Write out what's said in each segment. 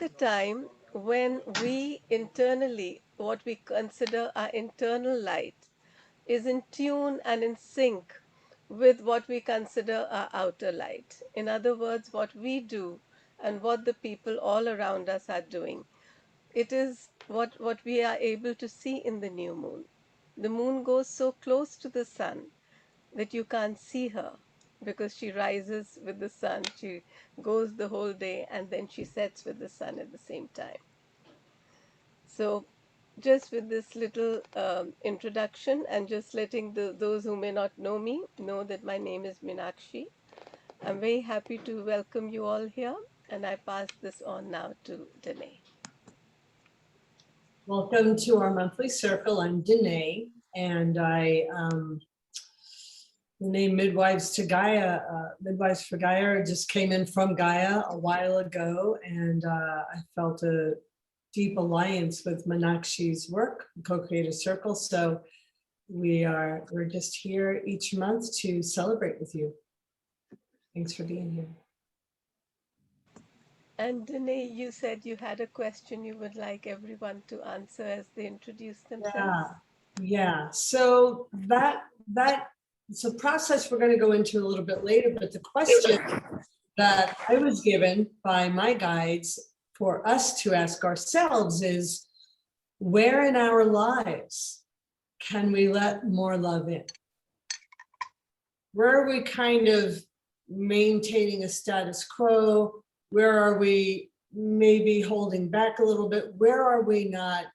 a time when we internally, what we consider our internal light, is in tune and in sync with what we consider our outer light. In other words, what we do and what the people all around us are doing. It is what we are able to see in the new moon. The moon goes so close to the sun that you can't see her because she rises with the sun. She goes the whole day and then she sets with the sun at the same time. So, just with this little introduction and just letting those who may not know me know that my name is Meenakshi. I'm very happy to welcome you all here, and I pass this on now to Danae. Welcome to our monthly circle. I'm Danae, and the name Midwives to Gaia, Midwives for Gaia just came in from Gaia a while ago, and I felt a deep alliance with Meenakshi's work, Co-Creators Circle. So we're just here each month to celebrate with you. Thanks for being here. And Danae, you said you had a question you would like everyone to answer as they introduce themselves. Yeah. So it's a process we're going to go into a little bit later, but the question that I was given by my guides for us to ask ourselves is, where in our lives can we let more love in? Where are we kind of maintaining a status quo? Where are we maybe holding back a little bit? Where are we not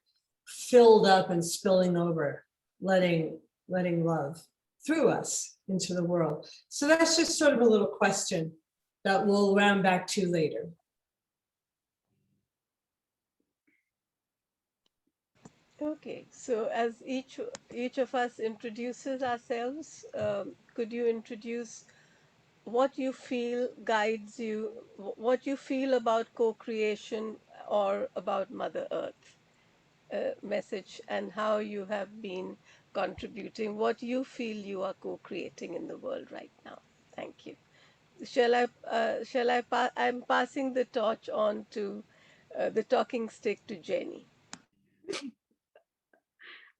filled up and spilling over, letting love through us into the world? So that's just sort of a little question that we'll round back to later. Okay, so as each of us introduces ourselves, could you introduce what you feel guides you, what you feel about co-creation or about Mother Earth message, and how you have been contributing, what you feel you are co-creating in the world right now? Thank you. I'm passing the torch on to the talking stick to Jenny.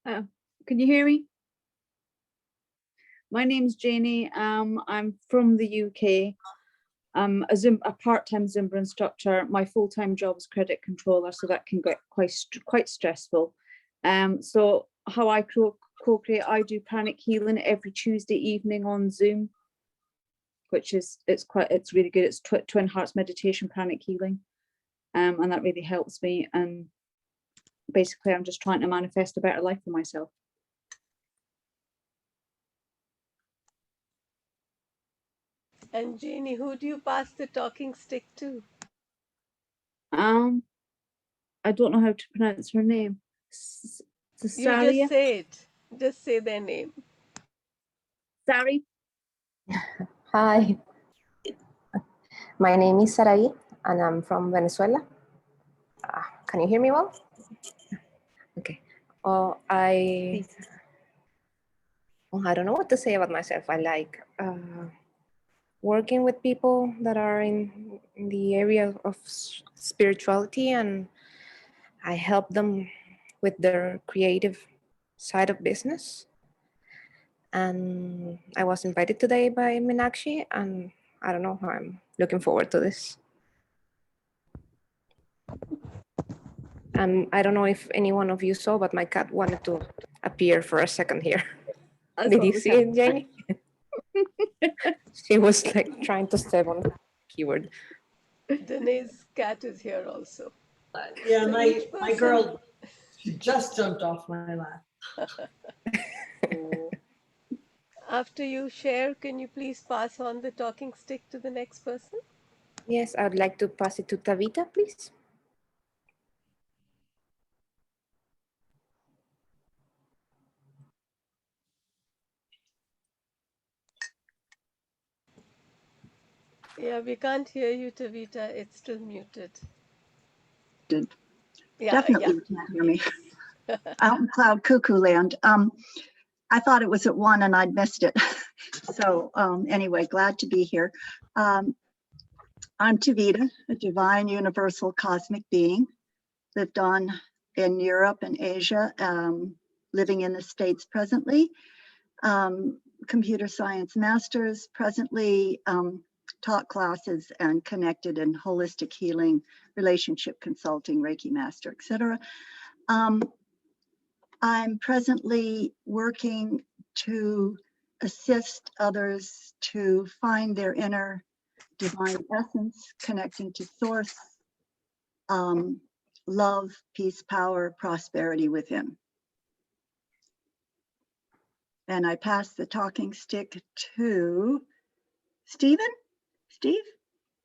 Can you hear me? My name's Janie. I'm from the UK. I'm a part-time Zumba instructor. My full-time job is credit controller, so that can get quite stressful. So how I co-create, I do pranic healing every Tuesday evening on Zoom, which is it's really good. It's Twin Hearts meditation pranic healing, and that really helps me. And basically, I'm just trying to manifest a better life for myself. And Jeannie, who do you pass the talking stick to? I don't know how to pronounce her name. You just say it. Just say their name. Sari. Hi, my name is Sarai, and I'm from Venezuela. Can you hear me well? Okay. I don't know what to say about myself. I like working with people that are in the area of spirituality, and I help them with their creative side of business. And I was invited today by Meenakshi, and I don't know, I'm looking forward to this. I don't know if any one of you saw, but my cat wanted to appear for a second here. Did you see it, Jenny? She was like trying to step on the keyboard. Danae's cat is here also. Yeah, so my girl, she just jumped off my lap. After you share, can you please pass on the talking stick to the next person? Yes, I would like to pass it to Tavita, please. Yeah, we can't hear you, Tavita. It's still muted. Definitely you can't hear me. Out in cloud cuckoo land. I thought it was at 1 and I'd missed it. So anyway, glad to be here. I'm Tavita, a divine universal cosmic being, lived on in Europe and Asia, living in the States presently. Computer science masters, presently taught classes and connected in holistic healing, relationship consulting, Reiki master, etc. I'm presently working to assist others to find their inner divine essence, connecting to source, love, peace, power, prosperity within. And I pass the talking stick to Stephen. Steve?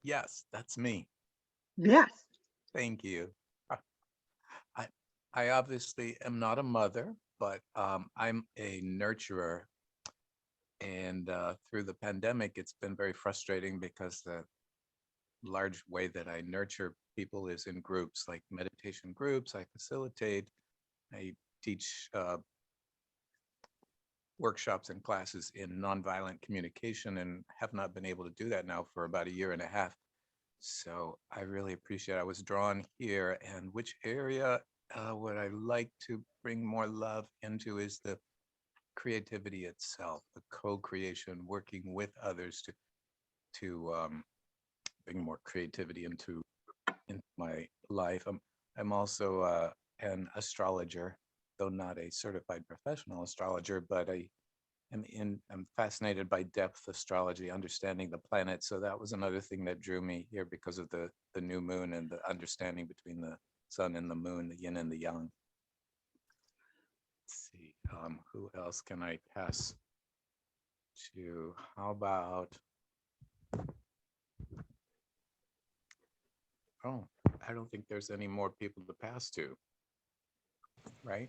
Yes, that's me. Yes. Thank you. I obviously am not a mother, but I'm a nurturer. And through the pandemic, it's been very frustrating because the large way that I nurture people is in groups, like meditation groups. I facilitate, I teach workshops and classes in nonviolent communication, and have not been able to do that now for about 1.5 years. So I really appreciate it. I was drawn here, and which area would I like to bring more love into is the creativity itself, the co-creation, working with others to bring more creativity into my life. I'm also an astrologer, though not a certified professional astrologer, but I'm fascinated by depth astrology, understanding the planets. So that was another thing that drew me here, because of the new moon and the understanding between the sun and the moon, the yin and the yang. Let's see, who else can I pass to? How about, oh, I don't think there's any more people to pass to, right?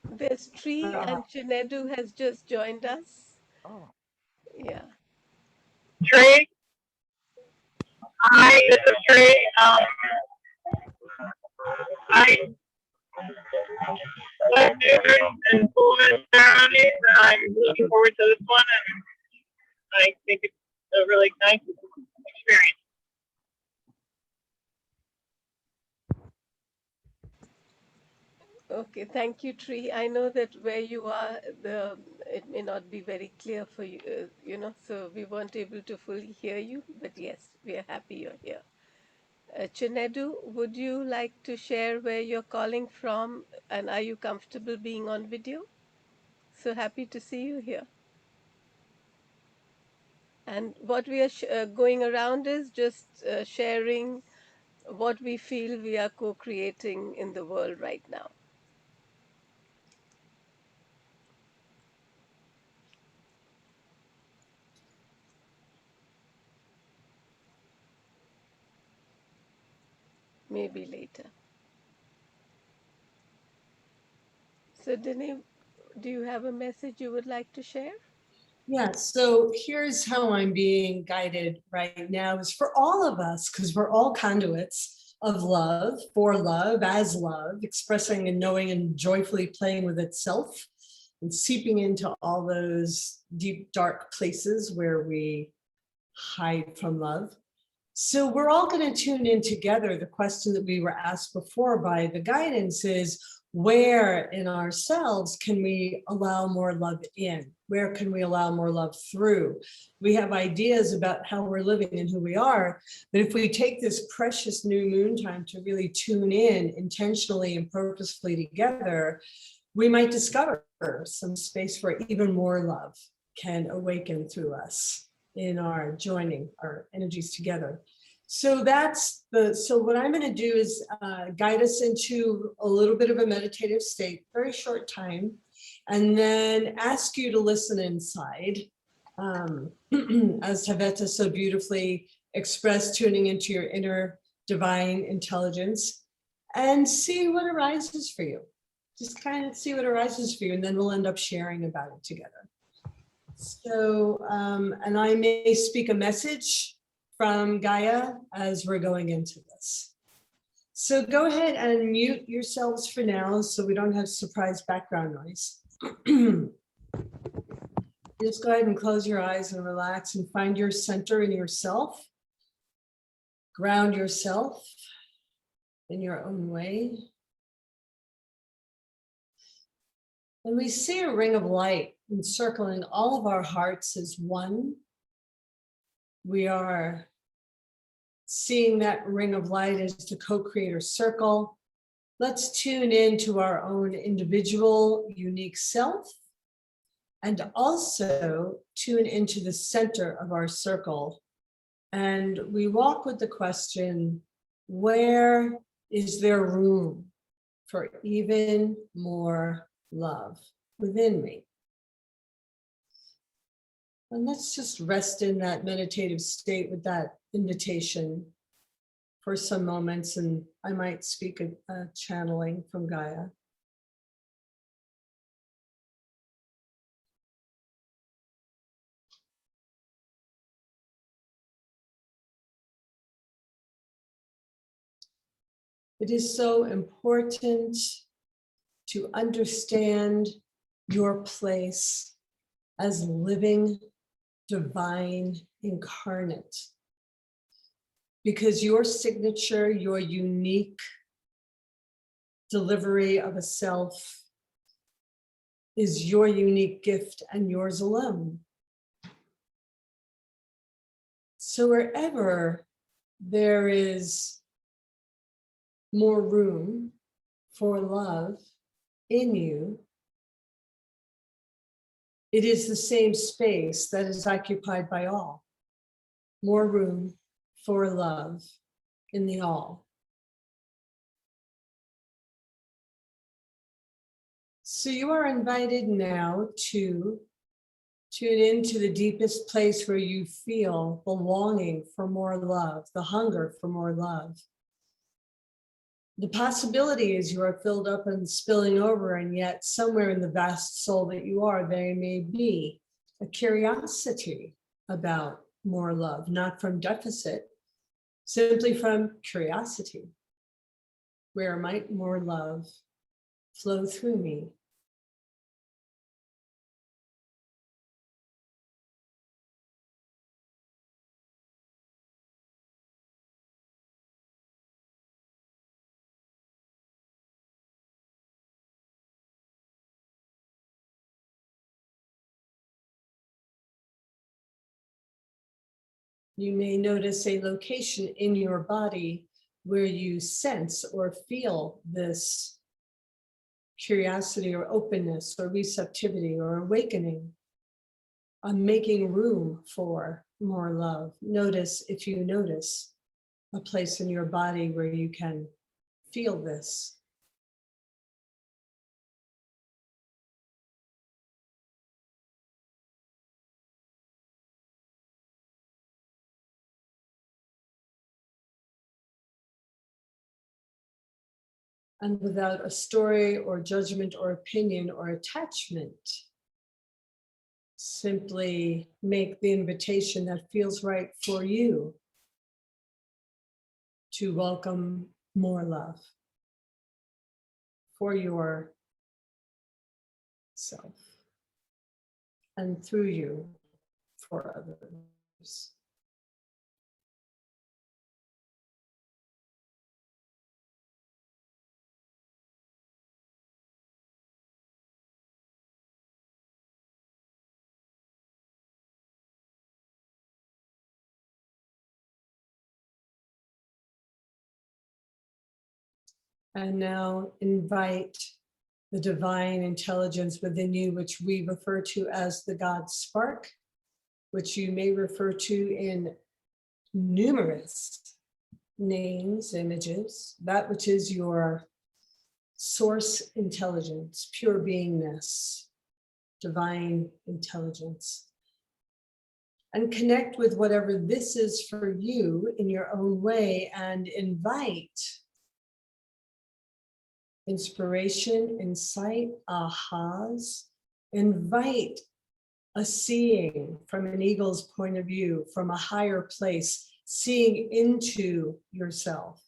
There's Tree, and Chinedu has just joined us. Oh, Yeah. Trey. Hi, this is Trey. I love different and full moon ceremonies. I'm looking forward to this one, and I think it's a really nice experience. Okay, thank you, Tree. I know that where you are, it may not be very clear for you, so we weren't able to fully hear you, but yes, we are happy you're here. Chinedu, would you like to share where you're calling from, and are you comfortable being on video? So happy to see you here. And what we are going around is just sharing what we feel we are co-creating in the world right now. Maybe later. So Danae, do you have a message you would like to share? Yeah, so here's how I'm being guided right now is for all of us, because we're all conduits of love, for love, as love, expressing and knowing and joyfully playing with itself and seeping into all those deep, dark places where we hide from love. So we're all going to tune in together. The question that we were asked before by the guidance is, where in ourselves can we allow more love in? Where can we allow more love through? We have ideas about how we're living and who we are, but if we take this precious new moon time to really tune in intentionally and purposefully together, we might discover some space where even more love can awaken through us in our joining our energies together. So so what I'm going to do is guide us into a little bit of a meditative state, very short time, and then ask you to listen inside, as Tavita so beautifully expressed, tuning into your inner divine intelligence, and see what arises for you. Just kind of see what arises for you, and then we'll end up sharing about it together. So, and I may speak a message from Gaia as we're going into this. So go ahead and mute yourselves for now so we don't have surprise background noise. Just go ahead and close your eyes and relax and find your center in yourself. ground yourself in your own way. And we see a ring of light encircling all of our hearts as one. We are seeing that ring of light as the co-creator circle. Let's tune into our own individual, unique self, and also tune into the center of our circle. And we walk with the question, where is there room for even more love within me? And let's just rest in that meditative state with that invitation for some moments, and I might speak a channeling from Gaia. It is so important to understand your place as living, divine, incarnate. Because your signature, your unique delivery of a self is your unique gift and yours alone. So wherever there is more room for love in you, it is the same space that is occupied by all. More room for love in the all. So you are invited now to tune into the deepest place where you feel the longing for more love, the hunger for more love. The possibility is you are filled up and spilling over, and yet somewhere in the vast soul that you are, there may be a curiosity about more love, not from deficit, simply from curiosity. Where might more love flow through me? You may notice a location in your body where you sense or feel this curiosity or openness or receptivity or awakening on making room for more love. Notice, if you notice, a place in your body where you can feel this. And without a story or judgment or opinion or attachment, simply make the invitation that feels right for you to welcome more love for yourself and through you for others. And now invite the divine intelligence within you, which we refer to as the God spark, which you may refer to in numerous names, images, that which is your source intelligence, pure beingness, divine intelligence. And connect with whatever this is for you in your own way, and invite inspiration, insight, ahas. Invite a seeing from an eagle's point of view, from a higher place, seeing into yourself.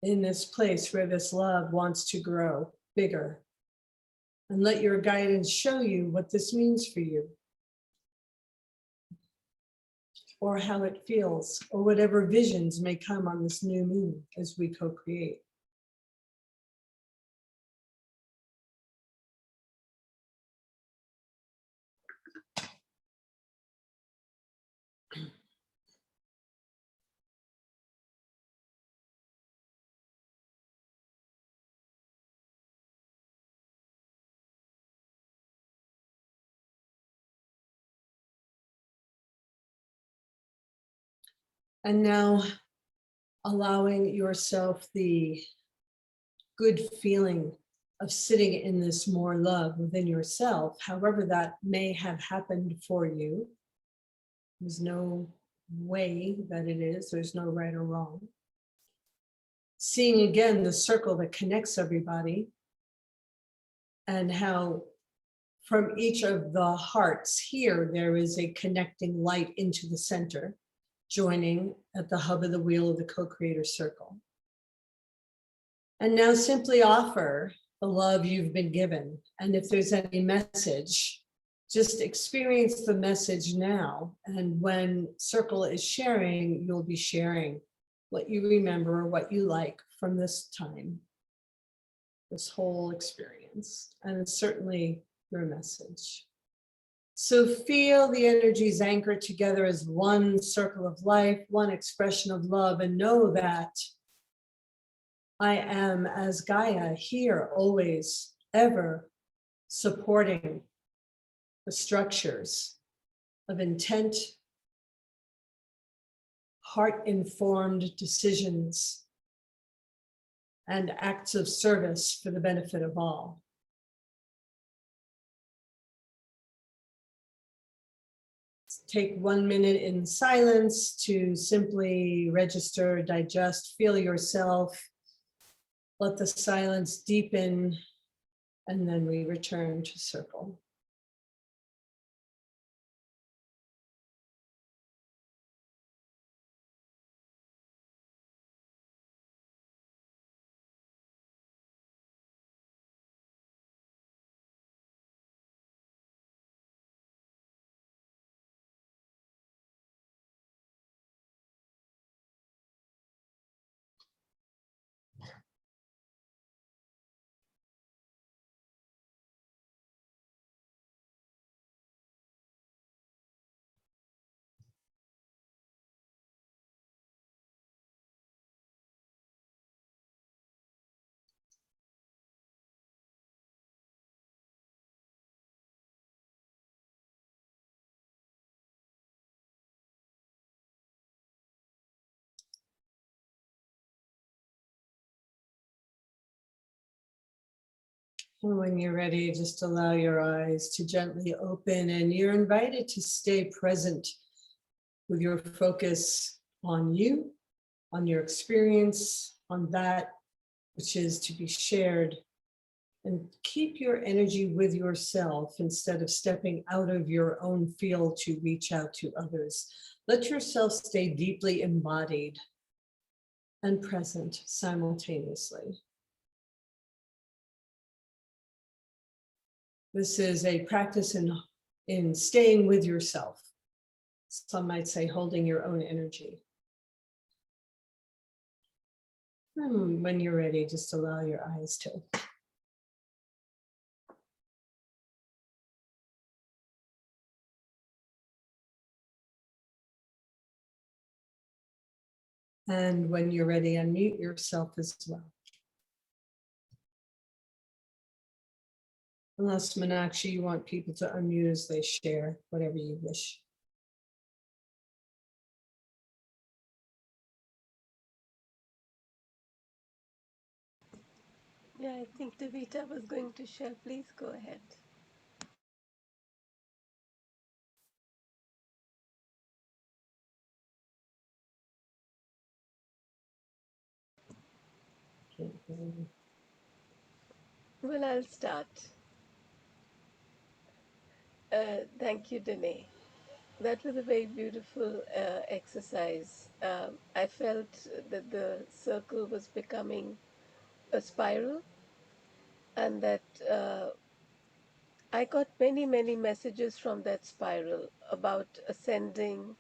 In this place where this love wants to grow bigger. And let your guidance show you what this means for you. or how it feels, or whatever visions may come on this new moon as we co-create. And now allowing yourself the good feeling of sitting in this more love within yourself, however that may have happened for you. There's no way that it is, there's no right or wrong. Seeing again the circle that connects everybody and how from each of the hearts here, there is a connecting light into the center, joining at the hub of the wheel of the co-creator circle. And now simply offer the love you've been given. And if there's any message, just experience the message now. And when circle is sharing, you'll be sharing what you remember or what you like from this time, this whole experience. And it's certainly your message. So feel the energies anchored together as one circle of life, one expression of love, and know that I am as Gaia here, always, ever supporting the structures of intent, heart-informed decisions, and acts of service for the benefit of all. Take 1 minute in silence to simply register, digest, feel yourself. Let the silence deepen, and then we return to circle. And when you're ready, just allow your eyes to gently open, and you're invited to stay present with your focus on you, on your experience, on that which is to be shared, and keep your energy with yourself instead of stepping out of your own field to reach out to others. Let yourself stay deeply embodied and present simultaneously. This is a practice in staying with yourself. Some might say holding your own energy. When you're ready, just allow your eyes to open. And when you're ready, unmute yourself as well. Unless, Meenakshi, you want people to unmute as they share, whatever you wish. Yeah, I think Tavita was going to share. Please go ahead. Well, I'll start. Thank you, Danae. That was a very beautiful exercise. I felt that the circle was becoming a spiral, and that I got many, many messages from that spiral about ascending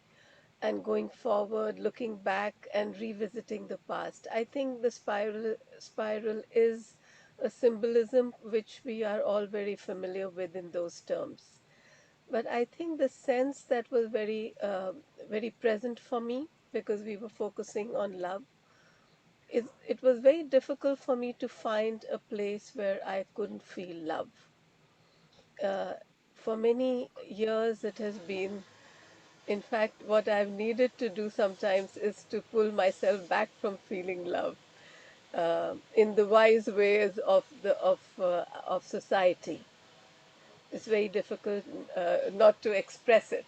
and going forward, looking back and revisiting the past. I think the spiral is a symbolism which we are all very familiar with in those terms. But I think the sense that was very present for me, because we were focusing on love, is it was very difficult for me to find a place where I couldn't feel love. Uh, for many years, it has been, in fact, what I've needed to do sometimes is to pull myself back from feeling love in the wise ways of of society. It's very difficult not to express it.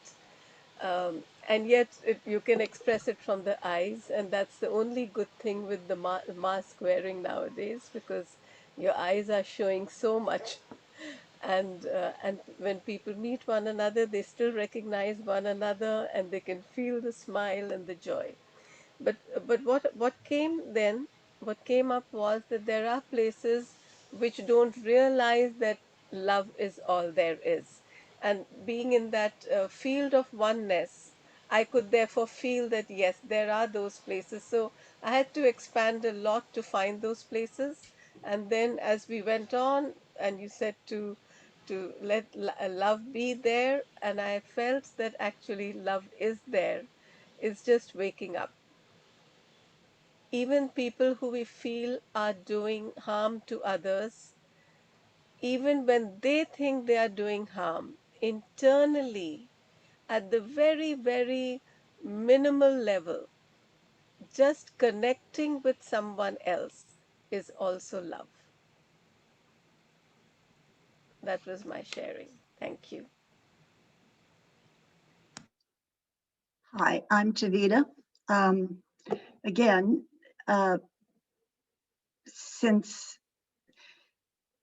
And yet you can express it from the eyes, and that's the only good thing with the mask wearing nowadays, because your eyes are showing so much. And when people meet one another, they still recognize one another, and they can feel the smile and the joy. But what came then, what came up was that there are places which don't realize that love is all there is, and being in that field of oneness, I could therefore feel that yes, there are those places. So I had to expand a lot to find those places. And then as we went on, and you said to let love be there, and I felt that actually love is there. It's just waking up. Even people who we feel are doing harm to others, even when they think they are doing harm, internally, at the very, very minimal level, just connecting with someone else is also love. That was my sharing. Thank you. Hi, I'm Tavita. Again, since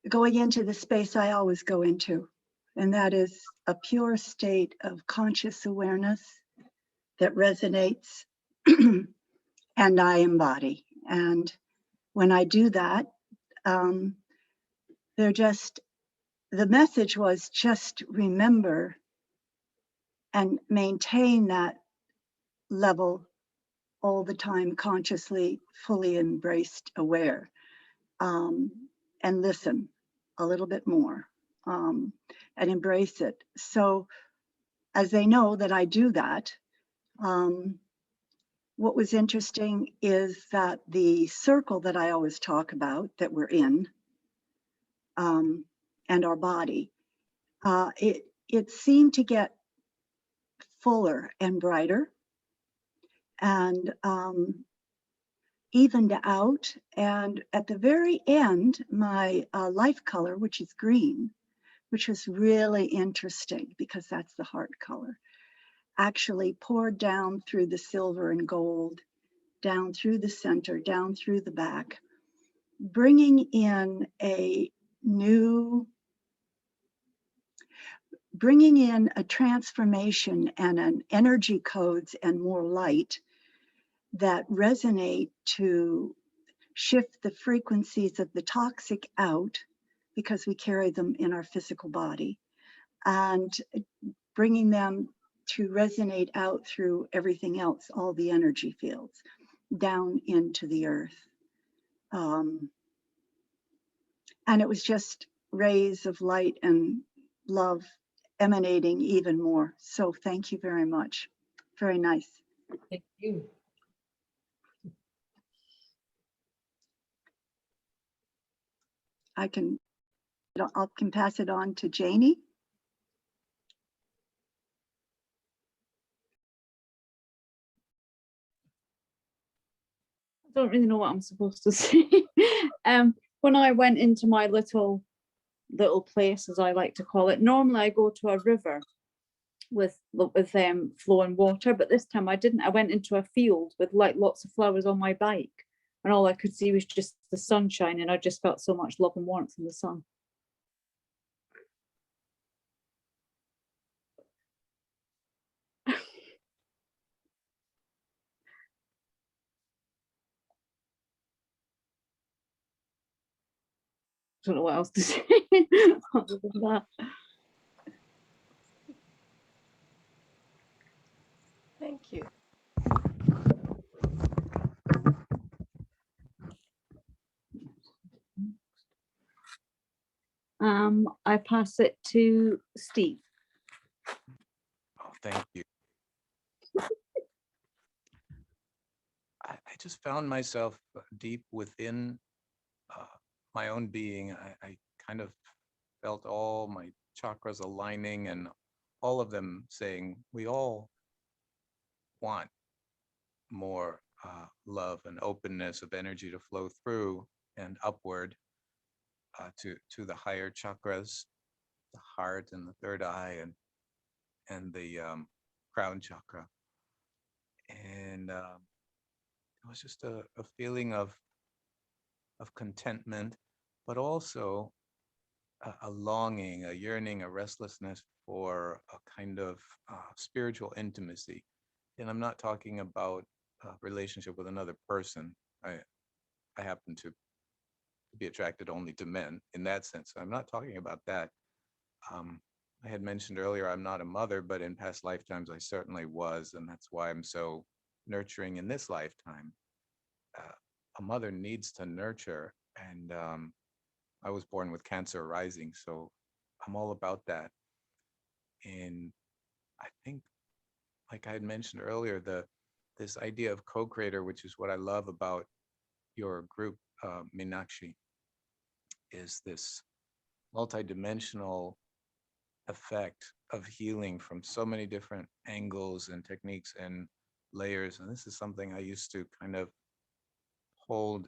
going into the space I always go into, and that is a pure state of conscious awareness that resonates and I embody. And when I do that, the message was just remember and maintain that level all the time, consciously, fully embraced, aware, and listen a little bit more, and embrace it. So as they know that I do that, what was interesting is that the circle that I always talk about that we're in, and our body, it seemed to get fuller and brighter and evened out. And at the very end, my life color, which is green, which was really interesting because that's the heart color, actually poured down through the silver and gold, down through the center, down through the back, bringing in a transformation and an energy codes and more light that resonate to shift the frequencies of the toxic out, because we carry them in our physical body, and bringing them to resonate out through everything else, all the energy fields, down into the earth. And it was just rays of light and love emanating even more. So thank you very much. Very nice. Thank you. I can pass it on to Janie. I don't really know what I'm supposed to say. When I went into my little place, as I like to call it, normally I go to a river with flowing water, but this time I didn't. I went into a field with like lots of flowers on my bike, and all I could see was just the sunshine, and I just felt so much love and warmth from the sun. I don't know what else to say other than that. Thank you. I pass it to Steve. Oh, thank you. I just found myself deep within my own being. I kind of felt all my chakras aligning and all of them saying, we all want more love and openness of energy to flow through and upward to the higher chakras, the heart and the third eye and the crown chakra. And it was just a feeling of contentment, but also a longing, a yearning, a restlessness for a kind of spiritual intimacy. And I'm not talking about a relationship with another person. I happen to be attracted only to men in that sense. So I'm not talking about that. I had mentioned earlier, I'm not a mother, but in past lifetimes, I certainly was. And that's why I'm so nurturing in this lifetime. A mother needs to nurture. And I was born with Cancer rising. So I'm all about that. And I think, like I had mentioned earlier, this idea of co-creator, which is what I love about your group, Meenakshi, is this multidimensional effect of healing from so many different angles and techniques and layers. And this is something I used to kind of hold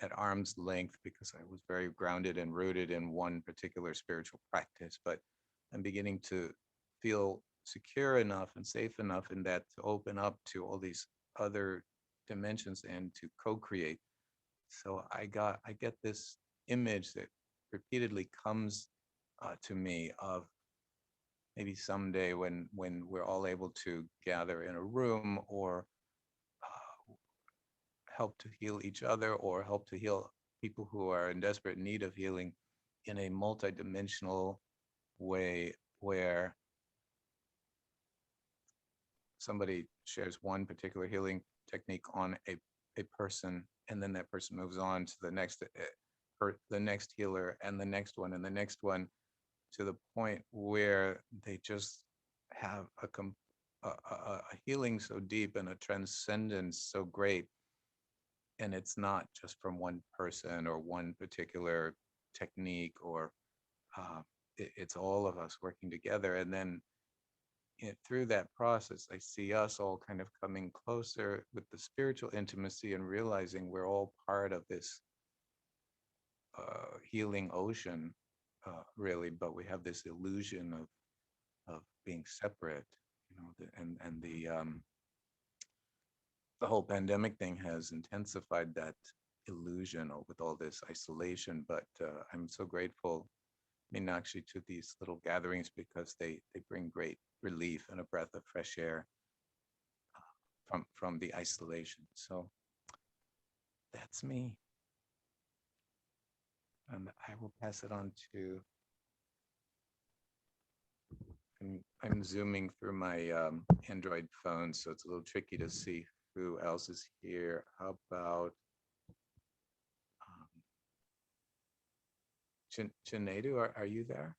at arm's length because I was very grounded and rooted in one particular spiritual practice. But I'm beginning to feel secure enough and safe enough in that to open up to all these other dimensions and to co-create. So I get this image that repeatedly comes to me of maybe someday when we're all able to gather in a room or help to heal each other or help to heal people who are in desperate need of healing in a multidimensional way where somebody shares one particular healing technique on a person and then that person moves on to the next healer and the next one and the next one to the point where they just have a healing so deep and a transcendence so great. And it's not just from one person or one particular technique or it's all of us working together. And then through that process, I see us all kind of coming closer with the spiritual intimacy and realizing we're all part of this healing ocean, really, but we have this illusion of being separate, and the whole pandemic thing has intensified that illusion with all this isolation. But I'm so grateful, Meenakshi, to these little gatherings because they bring great relief and a breath of fresh air from the isolation. So that's me. And I will pass it on to, I'm zooming through my Android phone, so it's a little tricky to see who else is here. How about Chinedu, are you there?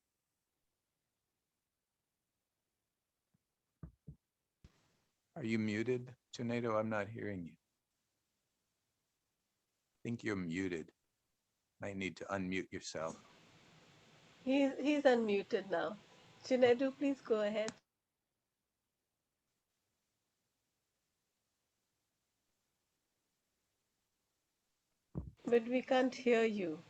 Are you muted, Chinedu? I'm not hearing you. I think you're muted. Might need to unmute yourself. He's unmuted now. Chinedu, please go ahead. But we can't hear you.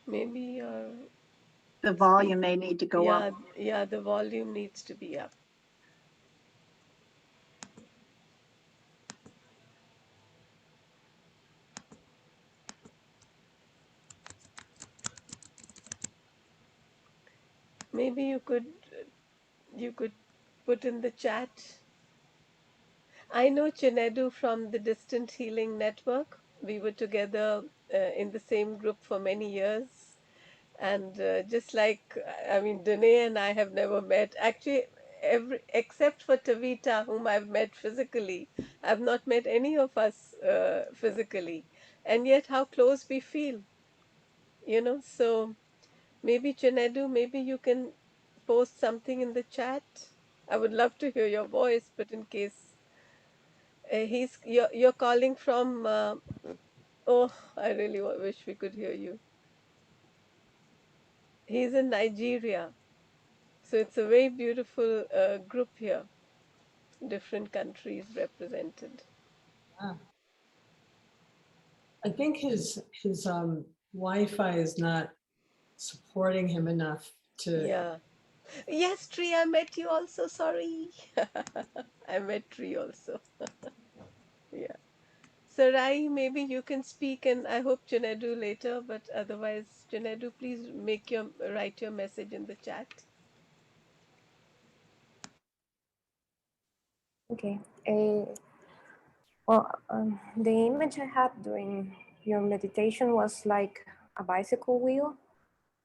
Maybe your The volume may need to go up. yeah, the volume needs to be up. Maybe you could put in the chat. I know Chinedu from the Distant Healing Network. We were together in the same group for many years. And just like, I mean, Danae and I have never met. Actually, except for Tavita, whom I've met physically, I've not met any of us physically. and yet how close we feel, you know. So maybe Janedu, maybe you can post something in the chat. I would love to hear your voice, but in case you're calling from, oh, I really wish we could hear you. He's in Nigeria, so it's a very beautiful group here, different countries represented. Ah, I think his Wi-Fi is not supporting him enough to. Yeah. Yes, Tree, I met you also. Sorry. I met Tree also. Yeah. Sarai, maybe you can speak, and I hope Janedu later, but otherwise, Janedu, please write your message in the chat. Okay. The image I had during your meditation was like a bicycle wheel,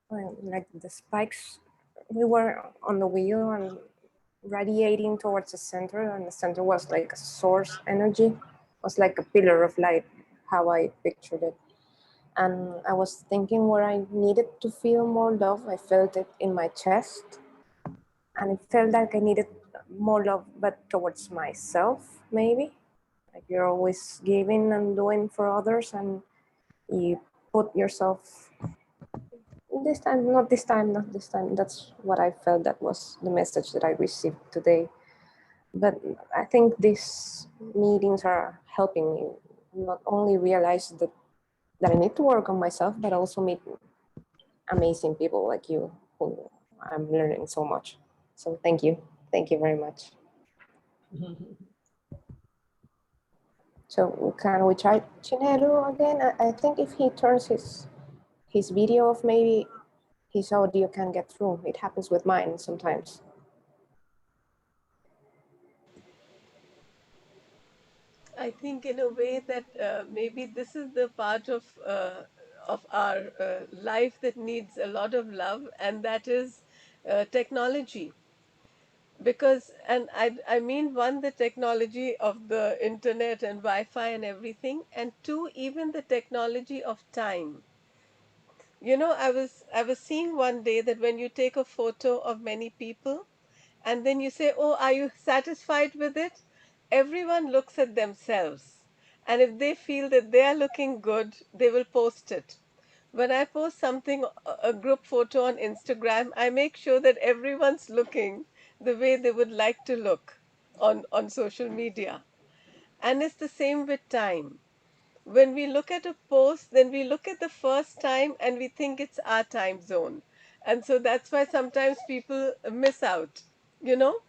like the spikes. We were on the wheel and radiating towards the center, and the center was like a source energy, was like a pillar of light, how I pictured it. And I was thinking where I needed to feel more love. I felt it in my chest, and it felt like I needed more love, but towards myself, maybe. Like you're always giving and doing for others, and you put yourself this time, not this time, not this time. That's what I felt. That was the message that I received today. But I think these meetings are helping me not only realize that I need to work on myself, but also meet amazing people like you who I'm learning so much. So thank you. Thank you very much. So can we try Chinedu again? I think if he turns his video off, maybe his audio can get through. It happens with mine sometimes. I think in a way that maybe this is the part of our life that needs a lot of love, and that is technology. Because, and I mean, one, the technology of the internet and Wi-Fi and everything, and two, even the technology of time. You know, I was seeing one day that when you take a photo of many people and then you say, "Oh, are you satisfied with it?" Everyone looks at themselves. And if they feel that they are looking good, they will post it. When I post something, a group photo on Instagram, I make sure that everyone's looking the way they would like to look on social media. And it's the same with time. When we look at a post, then we look at the first time and we think it's our time zone. And so that's why sometimes people miss out, you know.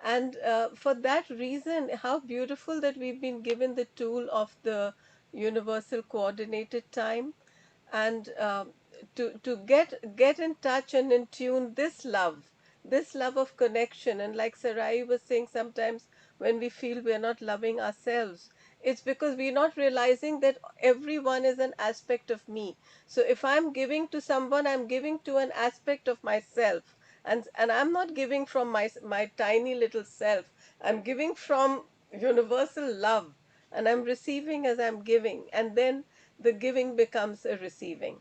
And for that reason, how beautiful that we've been given the tool of the universal coordinated time, and to get in touch and in tune this love of connection. And like Sarai was saying, sometimes when we feel we're not loving ourselves, it's because we're not realizing that everyone is an aspect of me. So if I'm giving to someone, I'm giving to an aspect of myself, and I'm not giving from my tiny little self. I'm giving from universal love, and I'm receiving as I'm giving, and then the giving becomes a receiving.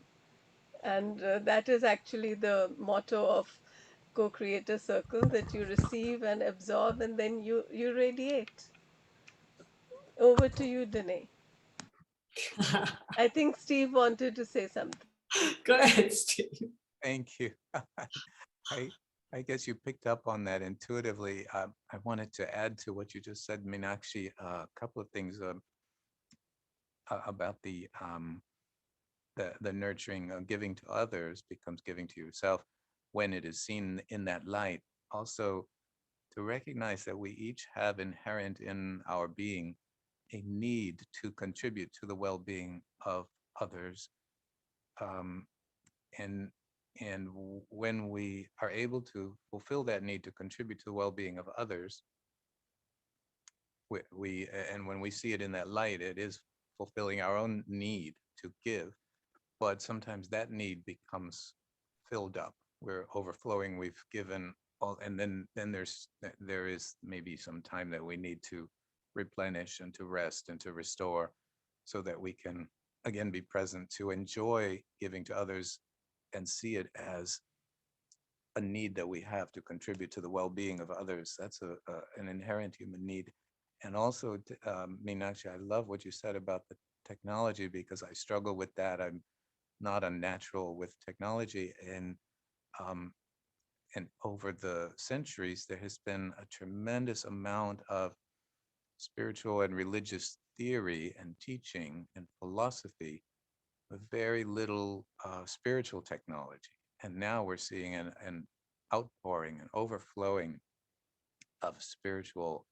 And that is actually the motto of co-creator circle, that you receive and absorb, and then you radiate. Over to you, Danae. I think Steve wanted to say something. Go ahead, Steve. Thank you. I I guess you picked up on that intuitively. I wanted to add to what you just said, Meenakshi, a couple of things about the nurturing, giving to others becomes giving to yourself when it is seen in that light. Also, to recognize that we each have inherent in our being a need to contribute to the well-being of others, um, and when we are able to fulfill that need to contribute to the well-being of others, and when we see it in that light, it is fulfilling our own need to give. But sometimes that need becomes filled up. We're overflowing. We've given all, and then there is maybe some time that we need to replenish and to rest and to restore, so that we can again, be present, to enjoy giving to others and see it as a need that we have to contribute to the well-being of others. That's an inherent human need. And also, Meenakshi, I love what you said about the technology, because I struggle with that. I'm not unnatural with technology. And over the centuries, there has been a tremendous amount of spiritual and religious theory and teaching and philosophy with very little spiritual technology. And now we're seeing an outpouring, an overflowing of spiritual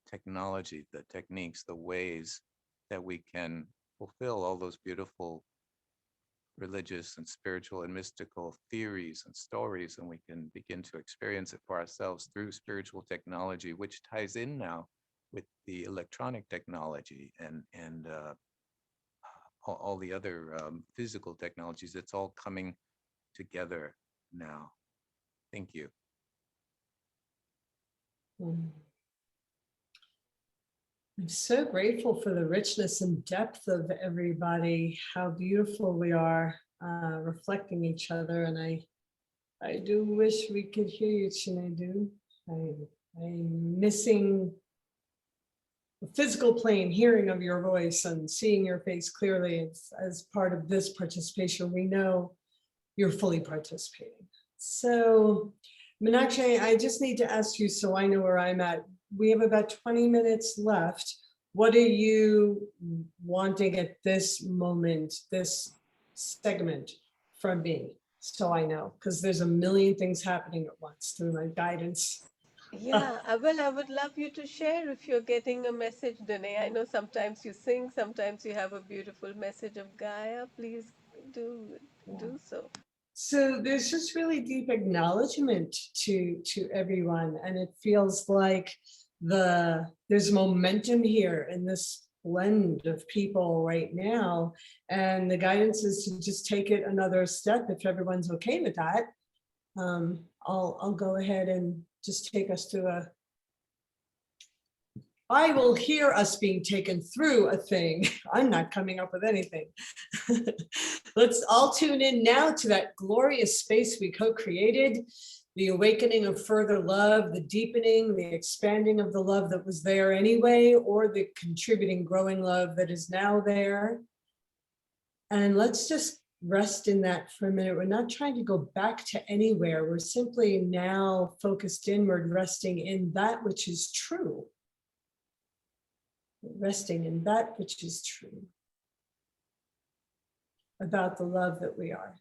technology, the techniques, the ways that we can fulfill all those beautiful religious and spiritual and mystical theories and stories, and we can begin to experience it for ourselves through spiritual technology, which ties in now with the electronic technology and all the other physical technologies. It's all coming together now. Thank you. I'm so grateful for the richness and depth of everybody, how beautiful we are reflecting each other. And I do wish we could hear you, Shanti. I'm missing the physical plane, hearing of your voice and seeing your face clearly as part of this participation. We know you're fully participating. So, Meenakshi, I just need to ask you so I know where I'm at. We have about 20 minutes left. What are you wanting at this moment, this segment from me? So I know, because there's a million things happening at once through my guidance. Yeah, well, I would love you to share if you're getting a message, Danae. I know sometimes you sing, sometimes you have a beautiful message of Gaia. Please do so. So there's just really deep acknowledgement to everyone, and it feels like there's momentum here in this blend of people right now, and the guidance is to just take it another step. If everyone's okay with that, I'll go ahead and just take us through I will hear us being taken through a thing. I'm not coming up with anything. Let's all tune in now to that glorious space we co-created, the awakening of further love, the deepening, the expanding of the love that was there anyway, or the contributing, growing love that is now there. And let's just rest in that for a minute. We're not trying to go back to anywhere. We're simply now focused inward, resting in that which is true. Resting in that which is true about the love that we are.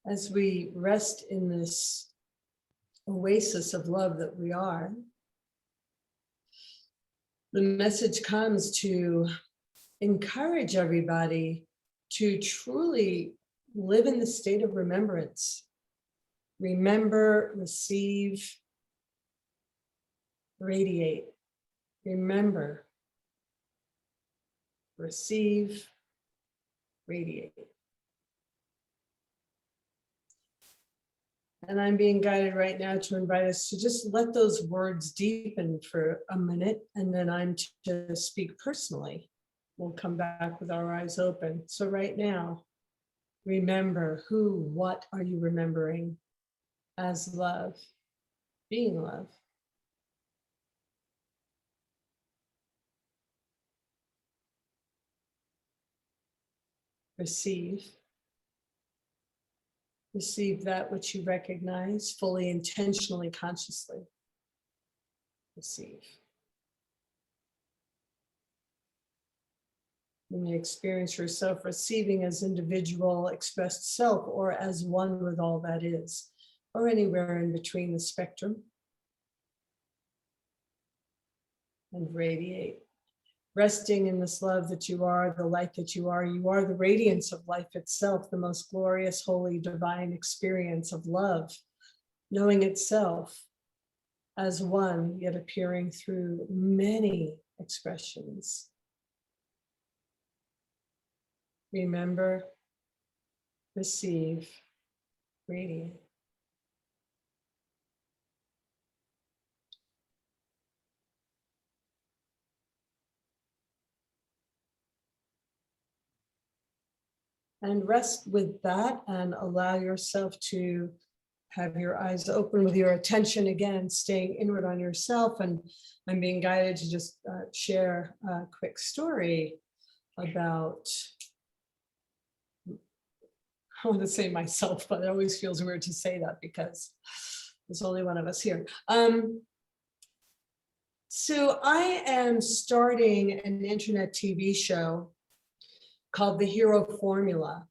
As we rest in this oasis of love that we are, the message comes to encourage everybody to truly live in the state of remembrance. Remember, receive, radiate. Remember, receive, radiate. And I'm being guided right now to invite us to just let those words deepen for a minute, and then I'm to speak personally. We'll come back with our eyes open. So right now, remember who, what are you remembering as love, being love? Receive. Receive that which you recognize fully, intentionally, consciously. Receive. You may experience yourself receiving as individual expressed self, or as one with all that is, or anywhere in between the spectrum. And radiate. Resting in this love that you are, the light that you are the radiance of life itself, the most glorious, holy, divine experience of love, knowing itself as one, yet appearing through many expressions remember, receive, radiate. And rest with that and allow yourself to have your eyes open with your attention again, staying inward on yourself. And I'm being guided to just share a quick story about, I want to say myself, but it always feels weird to say that because there's only one of us here. So I am starting an internet TV show called The Hero Formula.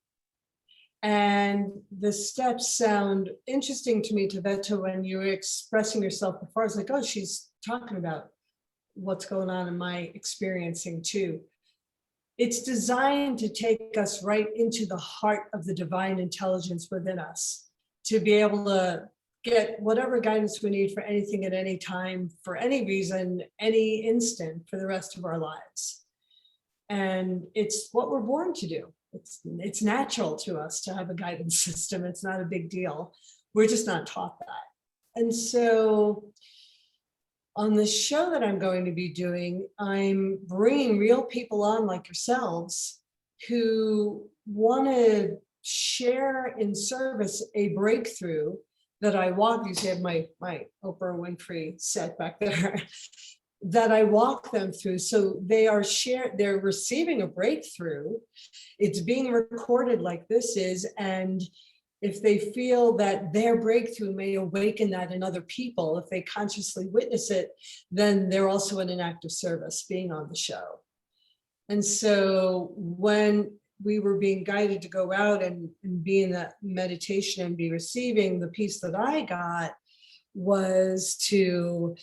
And the steps sound interesting to me, Tavita, when you were expressing yourself before. I was like, oh, she's talking about what's going on in my experiencing too. It's designed to take us right into the heart of the divine intelligence within us, to be able to get whatever guidance we need for anything at any time, for any reason, any instant, for the rest of our lives. And it's what we're born to do. It's natural to us to have a guidance system. It's not a big deal. We're just not taught that. And so on the show that I'm going to be doing, I'm bringing real people on like yourselves who want to share in service a breakthrough that I walk. You see, I have my Oprah Winfrey set back there. That I walk them through. So they're receiving a breakthrough. It's being recorded like this is. And if they feel that their breakthrough may awaken that in other people, if they consciously witness it, then they're also in an act of service being on the show. And so when we were being guided to go out and be in that meditation and be receiving, the piece that I got was to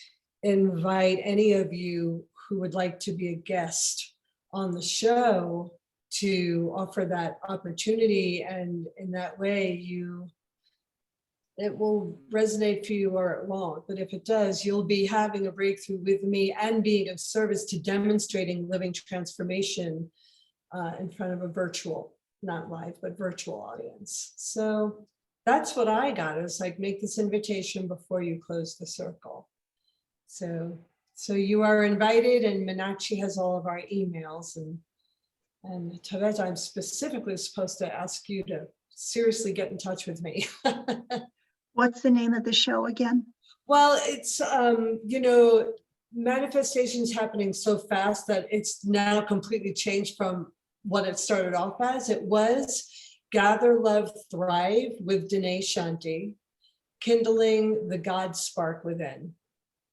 invite any of you who would like to be a guest on the show to offer that opportunity. And in that way, it will resonate for you or it won't. But if it does, you'll be having a breakthrough with me and being of service to demonstrating living transformation in front of a virtual, not live, but virtual audience. So that's what I got. It was like, make this invitation before you close the circle. So you are invited, and Meenakshi has all of our emails, and Tavita, I'm specifically supposed to ask you to seriously get in touch with me. What's the name of the show again? Well, it's manifestations happening so fast that it's now completely changed from what it started off as. It was Gather, Love, Thrive with Danae, Shanti, kindling the God spark within,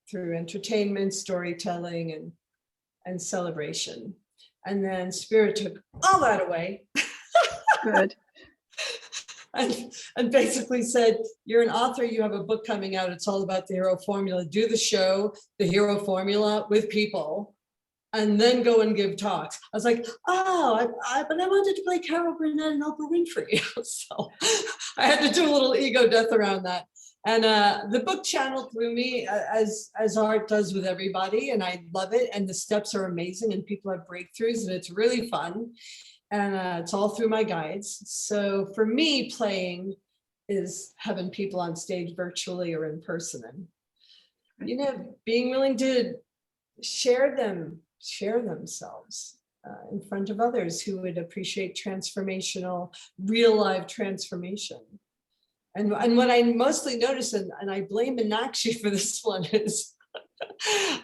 through entertainment, storytelling, and celebration. And then Spirit took all that away. Good. and basically said, you're an author, you have a book coming out, it's all about the hero formula. Do the show, the hero formula, with people, and then go and give talks. I was like, oh, but I wanted to play Carol Burnett and Oprah Winfrey. So I had to do a little ego death around that. And the book channeled through me as art does with everybody, and I love it. And the steps are amazing, and people have breakthroughs, and it's really fun. And it's all through my guides. So for me, playing is having people on stage virtually or in person, and being willing to share themselves in front of others who would appreciate transformational, real life transformation. And what I mostly notice, and I blame Meenakshi for this one, is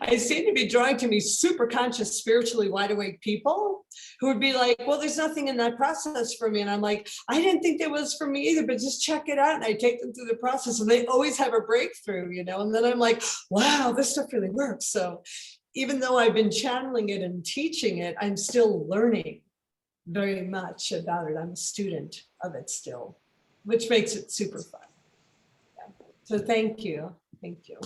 I seem to be drawing to me super conscious, spiritually wide awake people who would be like, well, there's nothing in that process for me. And I'm like, I didn't think there was for me either, but just check it out. And I take them through the process, and they always have a breakthrough, and then I'm like, wow, this stuff really works. So even though I've been channeling it and teaching it, I'm still learning very much about it. I'm a student of it still, which makes it super fun. Yeah. So thank you. Thank you.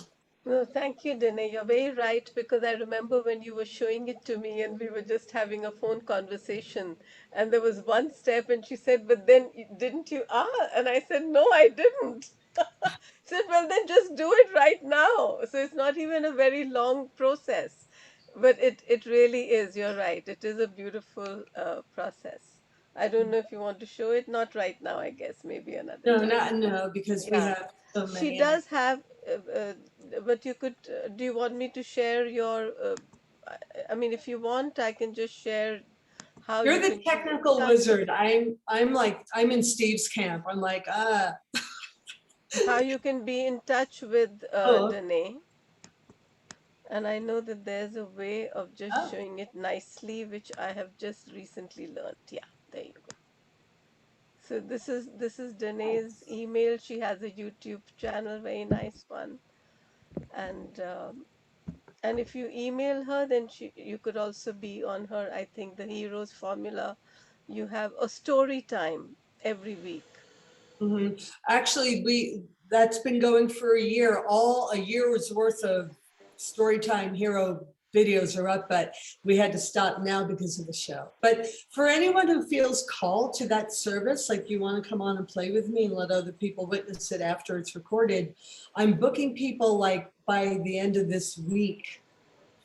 No, thank you, Danae. You're very right, because I remember when you were showing it to me and we were just having a phone conversation, and there was one step and she said, but then didn't you? And I said, no, I didn't. She said, well, then just do it right now. So it's not even a very long process, but it really is. You're right. It is a beautiful process. I don't know if you want to show it. Not right now, I guess. Maybe another No, time. no, because we Yeah. have so She many. does have, but you could. Do you want me to share your? I mean, if you want, I can just share how You're you the can be in technical touch. wizard. I'm in Steve's camp. I'm like, How you can be in touch with oh, Danae. And I know that there's a way of just oh, showing it nicely, which I have just recently learned. Yeah, there you go. So this is Danae's email. She has a YouTube channel, very nice one. And and if you email her, then you could also be on her. I think the Heroes Formula. You have a story time every week. mhm. Actually, that's been going for a year. All a year's worth of Storytime Hero videos are up, but we had to stop now because of the show. But for anyone who feels called to that service, like you want to come on and play with me and let other people witness it after it's recorded, I'm booking people like by the end of this week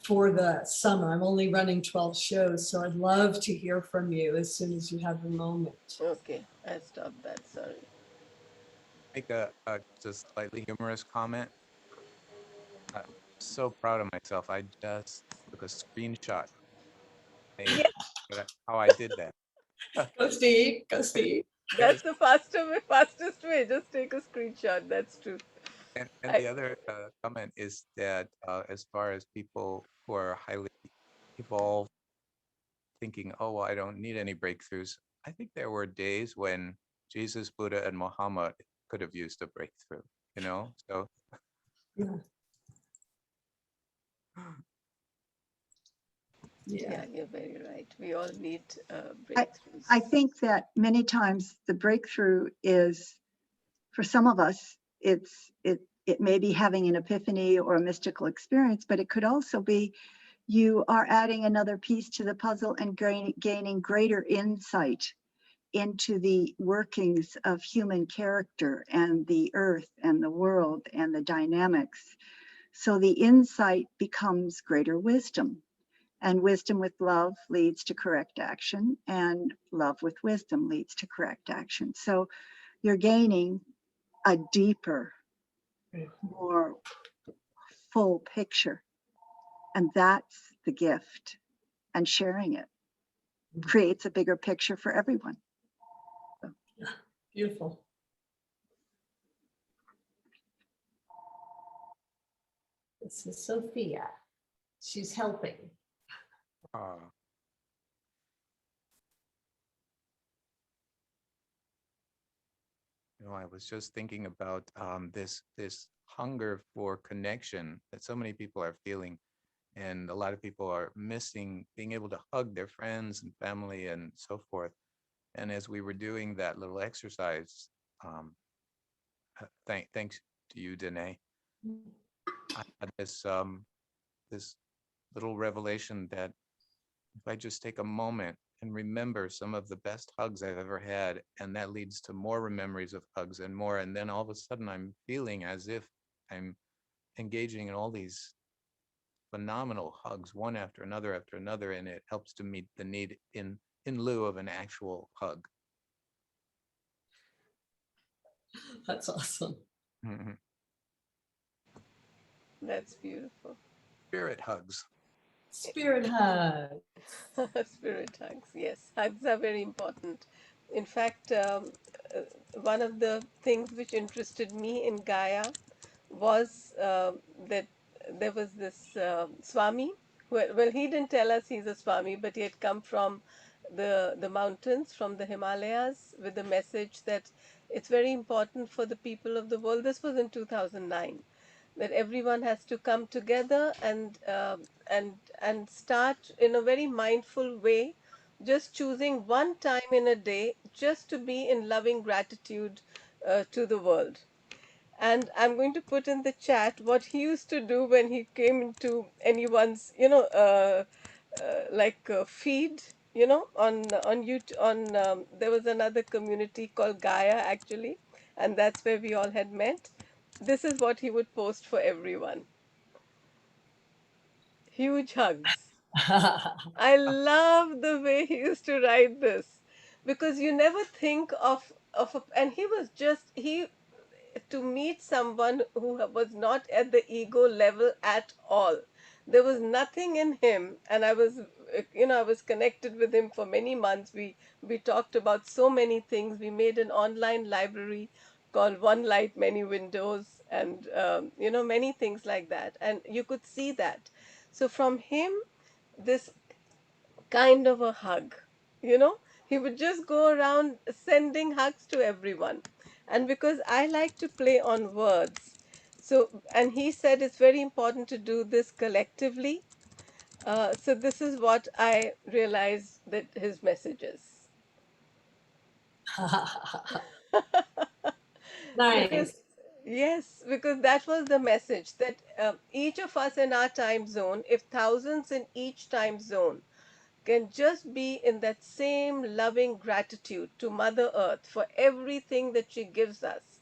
for the summer. I'm only running 12 shows, so I'd love to hear from you as soon as you have a moment. Okay, I stopped that. Sorry. Make a just slightly humorous comment. I'm so proud of myself. I just took a screenshot. Yeah, How I did that. Go Steve, go Steve. that's the fastest way. Just take a screenshot. That's true. And I the other comment is that as far as people who are highly evolved, thinking, oh, well, I don't need any breakthroughs. I think there were days when Jesus, Buddha, and Muhammad could have used a breakthrough, you know? So Yeah. Yeah, you're very right. We all need I breakthroughs. think that many times the breakthrough is, for some of us, it may be having an epiphany or a mystical experience, but it could also be you are adding another piece to the puzzle and gaining greater insight into the workings of human character and the earth and the world and the dynamics. So the insight becomes greater wisdom. And wisdom with love leads to correct action, and love with wisdom leads to correct action. So you're gaining a deeper, more full picture. And that's the gift. And sharing it creates a bigger picture for everyone. Beautiful. This is Sophia. She's helping. uh, I was just thinking about this hunger for connection that so many people are feeling, and a lot of people are missing being able to hug their friends and family and so forth. And as we were doing that little exercise, um, thanks to you, Danae, I had this little revelation that if I just take a moment and remember some of the best hugs I've ever had, and that leads to more memories of hugs and more, and then all of a sudden I'm feeling as if I'm engaging in all these phenomenal hugs, one after another, and it helps to meet the need in lieu of an actual hug. That's awesome. Mhm. That's beautiful. Spirit hugs. Spirit hug. Spirit hugs. Yes, hugs are very important. In fact, one of the things which interested me in Gaia was that there was this Swami. Well, he didn't tell us he's a Swami, but he had come from the mountains, from the Himalayas, with the message that it's very important for the people of the world. This was in 2009, that everyone has to come together and start in a very mindful way, just choosing one time in a day just to be in loving gratitude to the world. And I'm going to put in the chat what he used to do when he came into anyone's, feed, on YouTube. On There was another community called Gaia actually, and that's where we all had met. This is what he would post for everyone: huge hugs. I love the way he used to write this, because you never think and he was just he to meet someone who was not at the ego level at all. There was nothing in him, and I was connected with him for many months. We talked about so many things. We made an online library called One Light, Many Windows, and many things like that. And you could see that. So from him, this kind of a hug, you know he would just go around sending hugs to everyone. And because I like to play on words, and he said it's very important to do this collectively. So this is what I realized that his message is. Because Nice. yes, because that was the message, that each of us in our time zone, if thousands in each time zone can just be in that same loving gratitude to Mother Earth for everything that she gives us,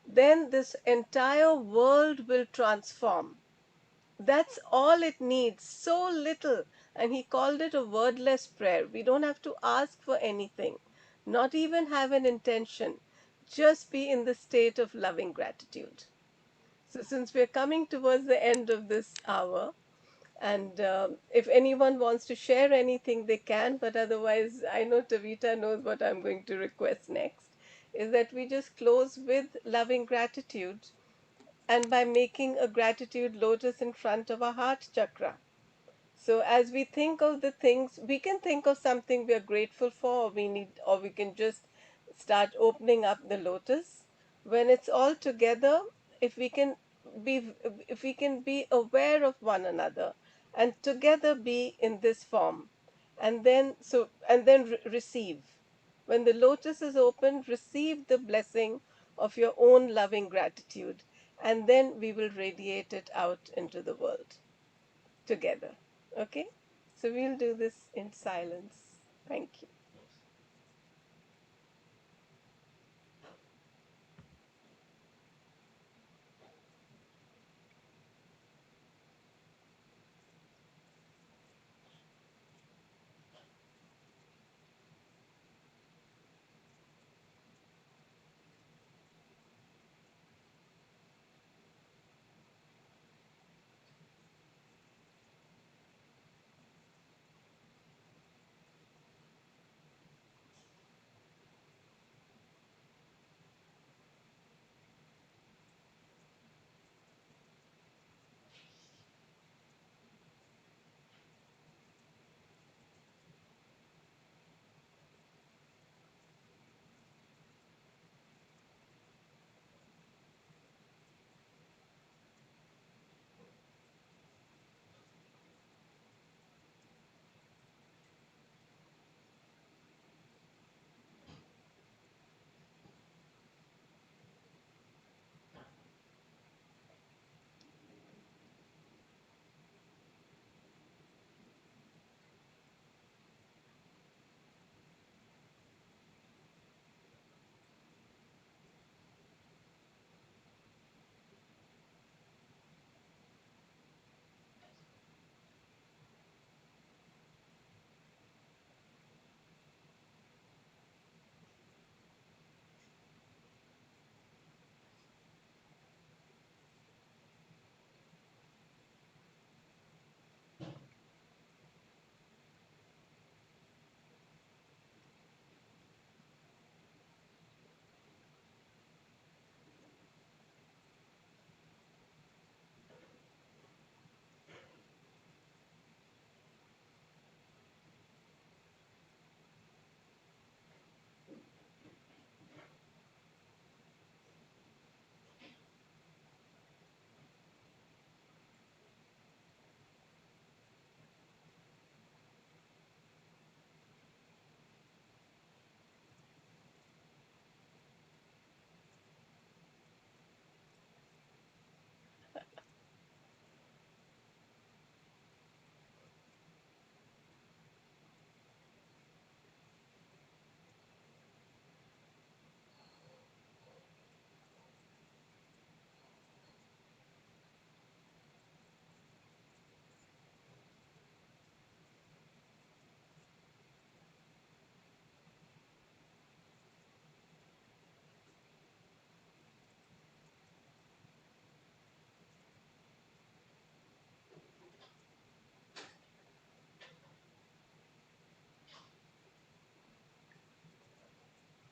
then this entire world will transform. That's all it needs, so little. And he called it a wordless prayer. We don't have to ask for anything, not even have an intention, just be in the state of loving gratitude. So, since we're coming towards the end of this hour, and if anyone wants to share anything, they can. But otherwise, I know Tavita knows what I'm going to request next, is that we just close with loving gratitude, and by making a gratitude lotus in front of our heart chakra. So as we think of the things, we can think of something we are grateful for, or we can just start opening up the lotus. When it's all together, if we can be, if we can be aware of one another and together be in this form, and then receive. When the lotus is open, receive the blessing of your own loving gratitude, and then we will radiate it out into the world together. Okay? So we'll do this in silence. Thank you.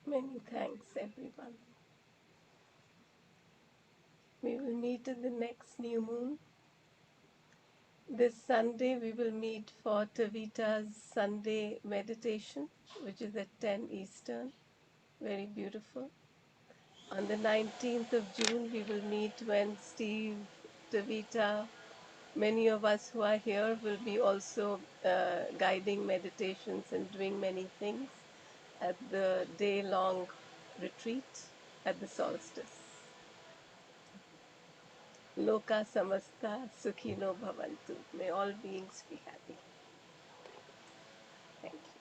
Many thanks, everyone. We will meet in the next new moon. This Sunday, we will meet for Tavita's Sunday meditation, which is at 10 Eastern. Very beautiful. On the 19th of June, we will meet when Steve, Tavita, many of us who are here will be also guiding meditations and doing many things at the day-long retreat at the solstice. Loka samasta sukhino bhavantu. May all beings be happy. Thank you.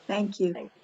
Thank you. Thank you.